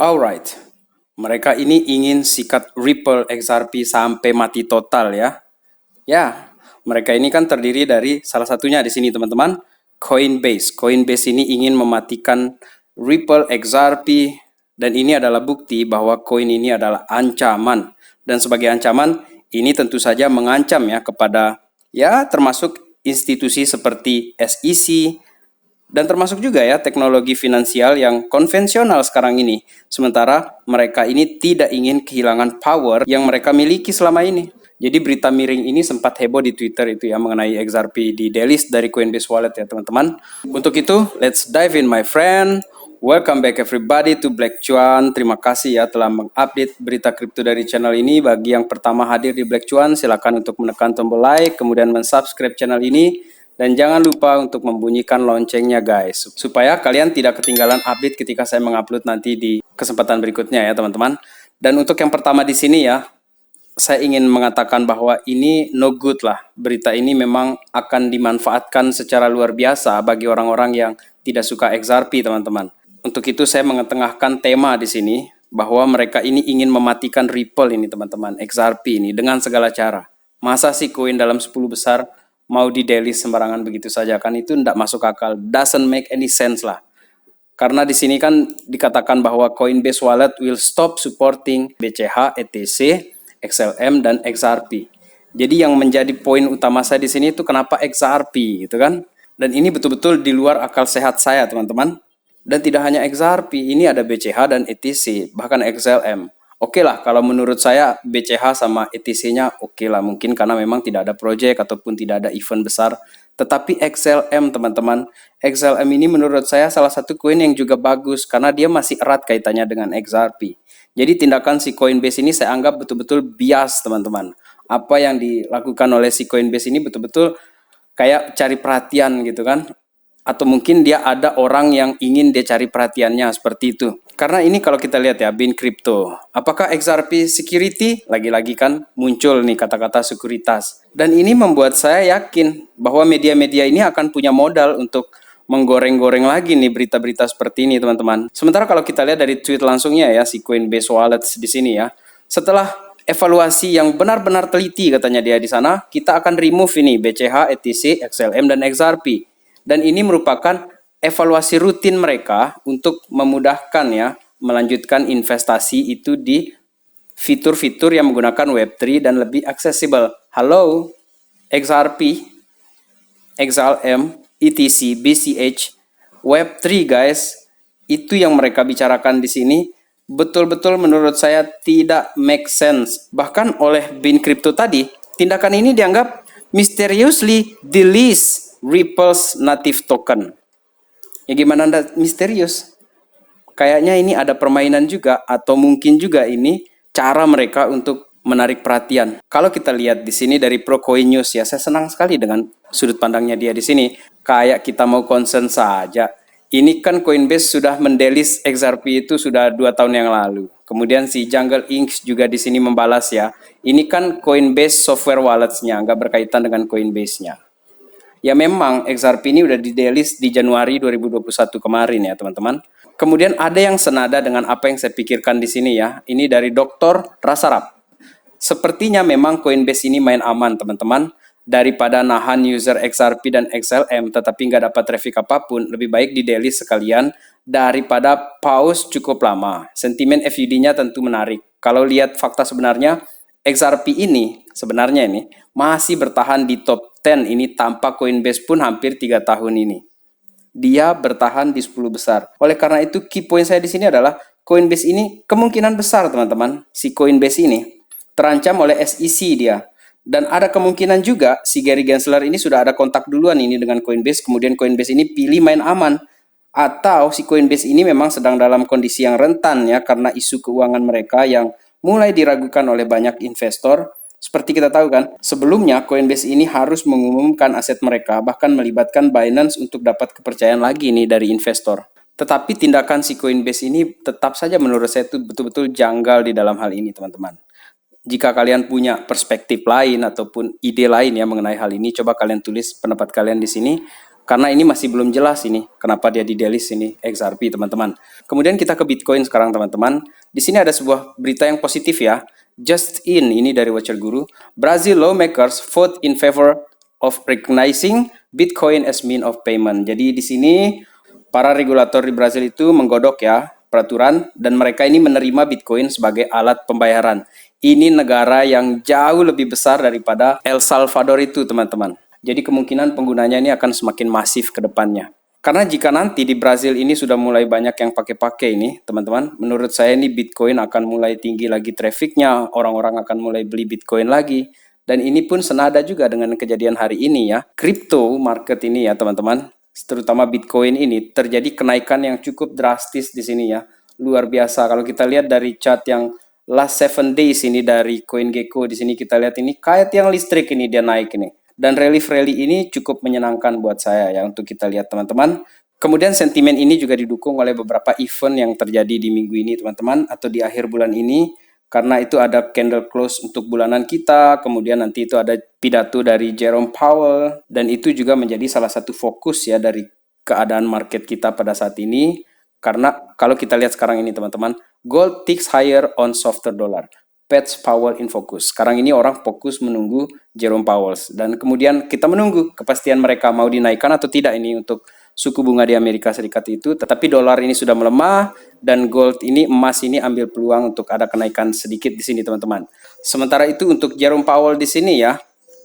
Alright, mereka ini ingin sikat Ripple XRP sampai mati total ya. Ya, mereka ini kan terdiri dari salah satunya di sini teman-teman, Coinbase. Coinbase ini ingin mematikan Ripple XRP dan ini adalah bukti bahwa koin ini adalah ancaman. Dan sebagai ancaman, ini tentu saja mengancam ya kepada ya termasuk institusi seperti SEC, dan termasuk juga ya teknologi finansial yang konvensional sekarang ini. Sementara mereka ini tidak ingin kehilangan power yang mereka miliki selama ini. Jadi berita miring ini sempat heboh di Twitter itu ya mengenai XRP di delist dari Coinbase Wallet ya teman-teman. Untuk itu, let's dive in my friend. Welcome back everybody to Black Cuan. Terima kasih ya telah mengupdate berita kripto dari channel ini. Bagi yang pertama hadir di Black Cuan, silakan untuk menekan tombol like, kemudian mensubscribe channel ini. Dan jangan lupa untuk membunyikan loncengnya guys, supaya kalian tidak ketinggalan update ketika saya mengupload nanti di kesempatan berikutnya ya teman-teman. Dan untuk yang pertama di sini ya, saya ingin mengatakan bahwa ini no good lah. Berita ini memang akan dimanfaatkan secara luar biasa bagi orang-orang yang tidak suka XRP teman-teman. Untuk itu saya mengetengahkan tema di sini, bahwa mereka ini ingin mematikan Ripple ini teman-teman, XRP ini dengan segala cara. Masa sih koin dalam 10 besar mau di delist sembarangan begitu saja, kan itu tidak masuk akal, doesn't make any sense lah. Karena di sini kan dikatakan bahwa Coinbase Wallet will stop supporting BCH, ETC, XLM dan XRP. Jadi yang menjadi poin utama saya di sini itu kenapa XRP gitu kan? Dan ini betul-betul di luar akal sehat saya teman-teman. Dan tidak hanya XRP, ini ada BCH dan ETC, bahkan XLM. Oke lah, kalau menurut saya BCH sama ETC-nya oke lah, mungkin karena memang tidak ada project ataupun tidak ada event besar. Tetapi XLM teman-teman, XLM ini menurut saya salah satu koin yang juga bagus karena dia masih erat kaitannya dengan XRP. Jadi tindakan si Coinbase ini saya anggap betul-betul bias teman-teman. Apa yang dilakukan oleh si Coinbase ini betul-betul kayak cari perhatian gitu kan. Atau mungkin dia ada orang yang ingin dia cari perhatiannya seperti itu. Karena ini kalau kita lihat ya, Bin Crypto. Apakah XRP security? Lagi-lagi kan muncul nih kata-kata sekuritas. Dan ini membuat saya yakin bahwa media-media ini akan punya modal untuk menggoreng-goreng lagi nih berita-berita seperti ini teman-teman. Sementara kalau kita lihat dari tweet langsungnya ya, si Coinbase Wallet di sini ya. Setelah evaluasi yang benar-benar teliti katanya dia di sana, kita akan remove ini BCH, ETC, XLM, dan XRP. Dan ini merupakan evaluasi rutin mereka untuk memudahkan ya melanjutkan investasi itu di fitur-fitur yang menggunakan Web3 dan lebih aksesibel. Halo, XRP, XLM, ETC, BCH, Web3 guys, itu yang mereka bicarakan di sini betul-betul menurut saya tidak make sense. Bahkan oleh Bin Crypto tadi, tindakan ini dianggap mysteriously delist Ripple's native token. Ya gimana anda misterius? Kayaknya ini ada permainan juga atau mungkin juga ini cara mereka untuk menarik perhatian. Kalau kita lihat di sini dari ProCoin News ya, saya senang sekali dengan sudut pandangnya dia di sini. Kayak kita mau concern saja. Ini kan Coinbase sudah mendelis XRP itu sudah 2 tahun yang lalu. Kemudian si Jungle Inc juga di sini membalas ya. Ini kan Coinbase software wallets-nya, nggak berkaitan dengan Coinbase-nya. Ya memang XRP ini udah di-delist di Januari 2021 kemarin ya teman-teman. Kemudian ada yang senada dengan apa yang saya pikirkan di sini ya. Ini dari Dr. Rasarap. Sepertinya memang Coinbase ini main aman teman-teman. Daripada nahan user XRP dan XLM tetapi nggak dapat traffic apapun, lebih baik di-delist sekalian daripada pause cukup lama. Sentimen FUD-nya tentu menarik. Kalau lihat fakta sebenarnya, XRP ini sebenarnya ini masih bertahan di top 10 ini tanpa Coinbase pun hampir 3 tahun ini. Dia bertahan di 10 besar. Oleh karena itu key point saya di sini adalah Coinbase ini kemungkinan besar teman-teman, si Coinbase ini terancam oleh SEC dia. Dan ada kemungkinan juga si Gary Gensler ini sudah ada kontak duluan ini dengan Coinbase, kemudian Coinbase ini pilih main aman. Atau si Coinbase ini memang sedang dalam kondisi yang rentan ya karena isu keuangan mereka yang mulai diragukan oleh banyak investor. Seperti kita tahu kan, sebelumnya Coinbase ini harus mengumumkan aset mereka, bahkan melibatkan Binance untuk dapat kepercayaan lagi nih dari investor. Tetapi tindakan si Coinbase ini tetap saja menurut saya itu betul-betul janggal di dalam hal ini teman-teman. Jika kalian punya perspektif lain ataupun ide lain ya mengenai hal ini, coba kalian tulis pendapat kalian di sini. Karena ini masih belum jelas ini kenapa dia di delist ini XRP teman-teman. Kemudian kita ke Bitcoin sekarang teman-teman. Di sini ada sebuah berita yang positif ya. Just in ini dari Watcher Guru. Brazil lawmakers vote in favor of recognizing Bitcoin as mean of payment. Jadi di sini para regulator di Brazil itu menggodok ya peraturan dan mereka ini menerima Bitcoin sebagai alat pembayaran. Ini negara yang jauh lebih besar daripada El Salvador itu, teman-teman. Jadi kemungkinan penggunanya ini akan semakin masif ke depannya. Karena jika nanti di Brazil ini sudah mulai banyak yang pakai-pakai ini, teman-teman, menurut saya ini Bitcoin akan mulai tinggi lagi trafficnya, orang-orang akan mulai beli Bitcoin lagi. Dan ini pun senada juga dengan kejadian hari ini ya. Crypto market ini ya, teman-teman, terutama Bitcoin ini terjadi kenaikan yang cukup drastis di sini ya. Luar biasa. Kalau kita lihat dari chart yang last 7 days ini dari CoinGecko, di sini kita lihat ini kayak tiang listrik ini dia naik ini. Dan relief rally ini cukup menyenangkan buat saya ya untuk kita lihat teman-teman. Kemudian sentimen ini juga didukung oleh beberapa event yang terjadi di minggu ini teman-teman atau di akhir bulan ini. Karena itu ada candle close untuk bulanan kita, kemudian nanti itu ada pidato dari Jerome Powell, dan itu juga menjadi salah satu fokus ya dari keadaan market kita pada saat ini. Karena kalau kita lihat sekarang ini teman-teman, gold ticks higher on softer dollar. Fed's Powell in focus. Sekarang ini orang fokus menunggu Jerome Powell, dan kemudian kita menunggu kepastian mereka mau dinaikkan atau tidak ini untuk suku bunga di Amerika Serikat itu. Tetapi dolar ini sudah melemah dan gold ini, emas ini ambil peluang untuk ada kenaikan sedikit di sini teman-teman. Sementara itu untuk Jerome Powell di sini ya,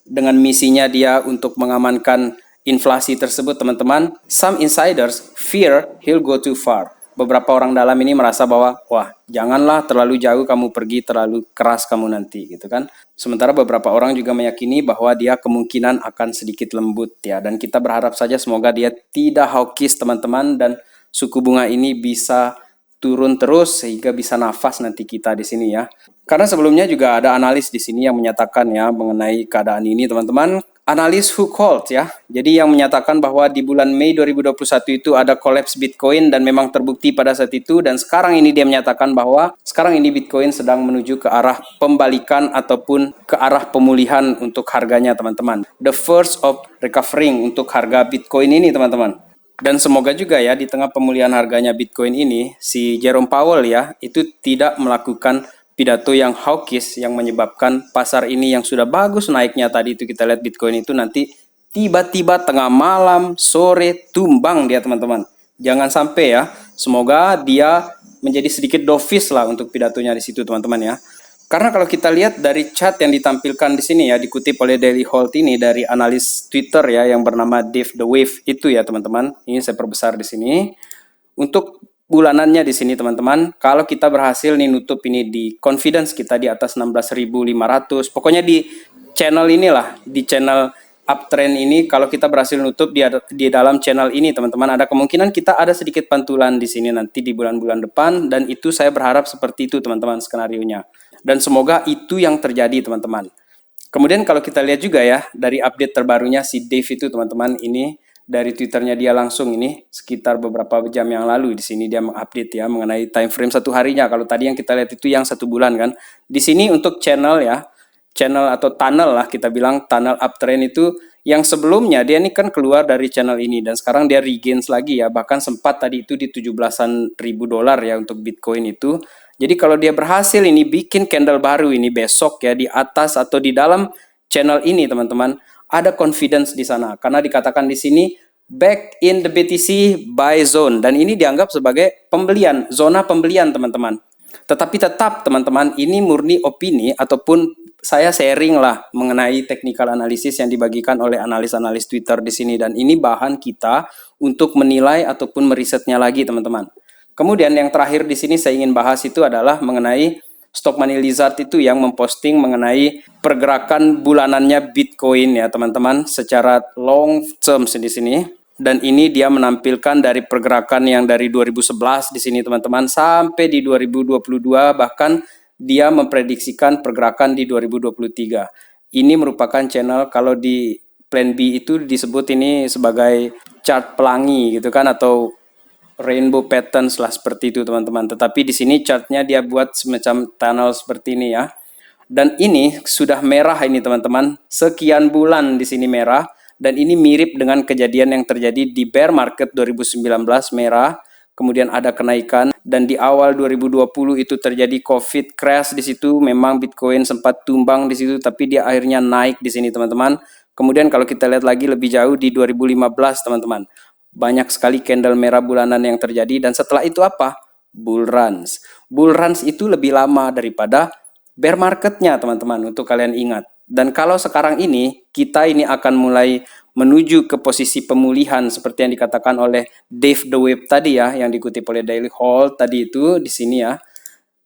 dengan misinya dia untuk mengamankan inflasi tersebut teman-teman, some insiders fear he'll go too far. Beberapa orang dalam ini merasa bahwa wah janganlah terlalu jauh kamu pergi, terlalu keras kamu nanti gitu kan. Sementara beberapa orang juga meyakini bahwa dia kemungkinan akan sedikit lembut ya, dan kita berharap saja semoga dia tidak hawkish teman-teman dan suku bunga ini bisa turun terus sehingga bisa nafas nanti kita di sini ya. Karena sebelumnya juga ada analis di sini yang menyatakan ya mengenai keadaan ini teman-teman. Analis Hochhold ya. Jadi yang menyatakan bahwa di bulan Mei 2021 itu ada collapse Bitcoin dan memang terbukti pada saat itu, dan sekarang ini dia menyatakan bahwa sekarang ini Bitcoin sedang menuju ke arah pembalikan ataupun ke arah pemulihan untuk harganya teman-teman. The first of recovering untuk harga Bitcoin ini teman-teman. Dan semoga juga ya di tengah pemulihan harganya Bitcoin ini, si Jerome Powell ya itu tidak melakukan pidato yang hawkish yang menyebabkan pasar ini yang sudah bagus naiknya tadi itu kita lihat Bitcoin itu nanti tiba-tiba tengah malam, sore tumbang dia teman-teman. Jangan sampai ya. Semoga dia menjadi sedikit dovish lah untuk pidatonya di situ teman-teman ya. Karena kalau kita lihat dari chart yang ditampilkan di sini ya, dikutip oleh Daily Hold ini dari analis Twitter ya yang bernama Dave the Wave itu ya teman-teman. Ini saya perbesar di sini. Untuk bulanannya di sini teman-teman, kalau kita berhasil nih nutup ini di confidence kita di atas 16.500, pokoknya di channel inilah, di channel uptrend ini, kalau kita berhasil nutup di dalam channel ini teman-teman, ada kemungkinan kita ada sedikit pantulan di sini nanti di bulan-bulan depan, dan itu saya berharap seperti itu teman-teman skenarionya, dan semoga itu yang terjadi teman-teman. Kemudian kalau kita lihat juga ya dari update terbarunya si Dave itu teman-teman, ini dari Twitternya dia langsung ini sekitar beberapa jam yang lalu di sini dia mengupdate ya mengenai time frame satu harinya. Kalau tadi yang kita lihat itu yang 1 bulan kan. Di sini untuk channel ya, channel atau tunnel lah kita bilang, tunnel uptrend itu yang sebelumnya dia ini kan keluar dari channel ini dan sekarang dia regains lagi ya, bahkan sempat tadi itu di 17-an ribu dolar ya untuk Bitcoin itu. Jadi kalau dia berhasil ini bikin candle baru ini besok ya di atas atau di dalam channel ini teman-teman, ada confidence di sana karena dikatakan di sini back in the BTC buy zone, dan ini dianggap sebagai pembelian, zona pembelian teman-teman. Tetapi tetap teman-teman ini murni opini ataupun saya sharing lah mengenai technical analysis yang dibagikan oleh analis-analis Twitter di sini, dan ini bahan kita untuk menilai ataupun merisetnya lagi teman-teman. Kemudian yang terakhir di sini saya ingin bahas itu adalah mengenai Stock Money Lizard itu yang memposting mengenai pergerakan bulanannya Bitcoin ya teman-teman secara long term di sini, dan ini dia menampilkan dari pergerakan yang dari 2011 di sini teman-teman sampai di 2022, bahkan dia memprediksikan pergerakan di 2023. Ini merupakan channel kalau di Plan B itu disebut ini sebagai chart pelangi gitu kan, atau rainbow patterns lah seperti itu teman-teman. Tetapi di sini chartnya dia buat semacam tunnel seperti ini ya. Dan ini sudah merah ini teman-teman. Sekian bulan di sini merah Dan ini mirip dengan kejadian yang terjadi di bear market 2019 merah, kemudian ada kenaikan, dan di awal 2020 itu terjadi COVID crash di situ. Memang Bitcoin sempat tumbang di situ, tapi dia akhirnya naik di sini teman-teman. Kemudian kalau kita lihat lagi lebih jauh di 2015 teman-teman, banyak sekali candle merah bulanan yang terjadi, dan setelah itu apa? Bull runs. Bull runs itu lebih lama daripada bear marketnya teman-teman, untuk kalian ingat. Dan kalau sekarang ini kita ini akan mulai menuju ke posisi pemulihan seperti yang dikatakan oleh Dave The Web tadi ya, yang dikutip oleh Daily Hold tadi itu di sini ya.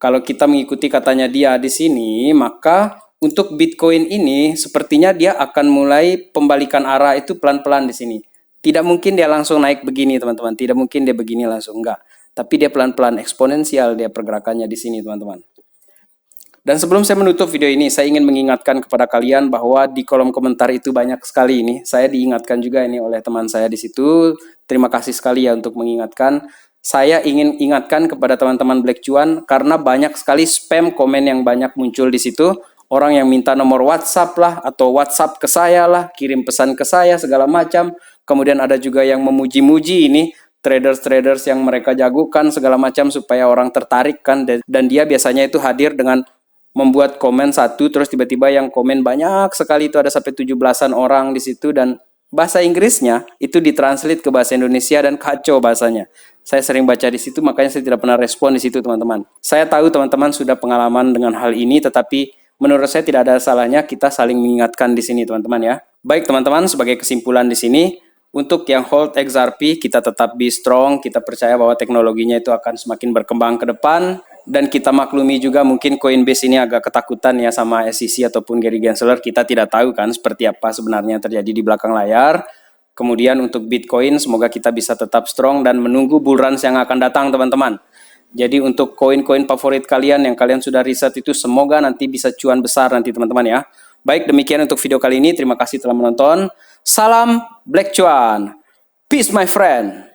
Kalau kita mengikuti katanya dia di sini, maka untuk Bitcoin ini sepertinya dia akan mulai pembalikan arah itu pelan-pelan di sini. Tidak mungkin dia langsung naik begini teman-teman, tidak mungkin dia begini langsung, enggak. Tapi dia pelan-pelan eksponensial dia pergerakannya di sini teman-teman. Dan sebelum saya menutup video ini, saya ingin mengingatkan kepada kalian bahwa di kolom komentar itu banyak sekali ini. Saya diingatkan juga ini oleh teman saya di situ. Terima kasih sekali ya untuk mengingatkan. Saya ingin ingatkan kepada teman-teman Black Cuan karena banyak sekali spam komen yang banyak muncul di situ. Orang yang minta nomor WhatsApp lah atau WhatsApp ke saya lah, kirim pesan ke saya segala macam. Kemudian ada juga yang memuji-muji ini traders-traders yang mereka jagokan segala macam supaya orang tertarik kan, dan dia biasanya itu hadir dengan membuat komen satu, terus tiba-tiba yang komen banyak sekali, itu ada sampai 17-an orang di situ, dan bahasa Inggrisnya itu ditranslate ke bahasa Indonesia dan kacau bahasanya. Saya sering baca di situ, makanya saya tidak pernah respon di situ teman-teman. Saya tahu teman-teman sudah pengalaman dengan hal ini, tetapi menurut saya tidak ada salahnya kita saling mengingatkan di sini teman-teman ya. Baik teman-teman, sebagai kesimpulan di sini, untuk yang hold XRP, kita tetap be strong, kita percaya bahwa teknologinya itu akan semakin berkembang ke depan, dan kita maklumi juga mungkin Coinbase ini agak ketakutan ya sama SEC ataupun Gary Gensler, kita tidak tahu kan seperti apa sebenarnya terjadi di belakang layar. Kemudian untuk Bitcoin, semoga kita bisa tetap strong dan menunggu bull runs yang akan datang teman-teman. Jadi untuk koin-koin favorit kalian yang kalian sudah riset itu, semoga nanti bisa cuan besar nanti teman-teman ya. Baik, demikian untuk video kali ini. Terima kasih telah menonton. Salam Black Cuan. Peace my friend.